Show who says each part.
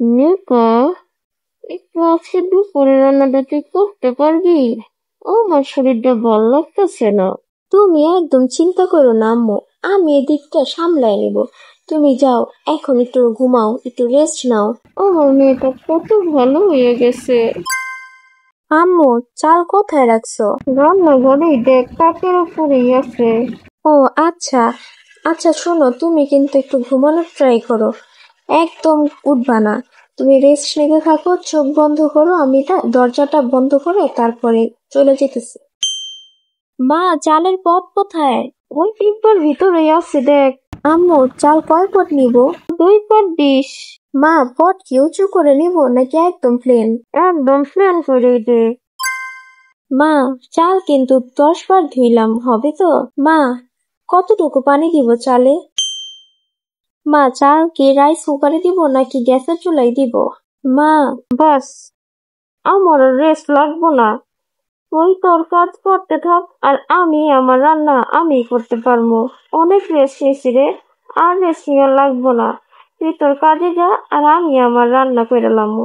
Speaker 1: নিকা, একটু আজকে দুপুরে রান্নাটা তুই করতে পারবি? আমার শরীরটা ভাল লাগতেছে না। তুমি একদম চিন্তা করো না আম্মু, আমি এদিকটা সামলাই নেব। তুমি যাও, এখন একটু ঘুমাও, একটু রেস্ট নাও। আমার মেয়েটা কত ভালো হয়ে গেছে। আম্মু, চাল কোথায় রাখছো? রান্নাঘরেই দেখ, তাকের উপরেই আছে। ও আচ্ছা। আচ্ছা শোনো, তুমি কিন্তু একটু ঘুমানোর ট্রাই করো, একদম উঠবা না। তুমি রেস্ট নিতে থাকো, চোখ বন্ধ করো, আমি দরজাটা বন্ধ করে তারপরে চলে যেতেছি। মা, চালের পট কোথায়? ওই টিপার ভিতরেই আছে দেখ। আম্মু, চাল কয় পট নিব? 2 পট ডিশ। মা, পট কি উঁচু করে নিব নাকি একদম প্লেন? একদম প্লেন করে দে। মা, চাল কিন্তু 10 বার ধুইলাম, হবে তো? মা, কতটুকু পানি দিব চালে? মা, চাল কি রাইস কুকারে দিব নাকি গ্যাসের চুলায় দিব? মা, বাস, আমার রেস্ট লাগবো না। তুই তোর কাজ করতে থাক, আর আমি আমার রান্না আমি করতে পারবো। অনেক রেস্ট নিয়েছি রে, আর রেস্ট নেওয়া লাগবো না। তুই তোর কাজে যা, আর আমি আমার রান্না করে লামু।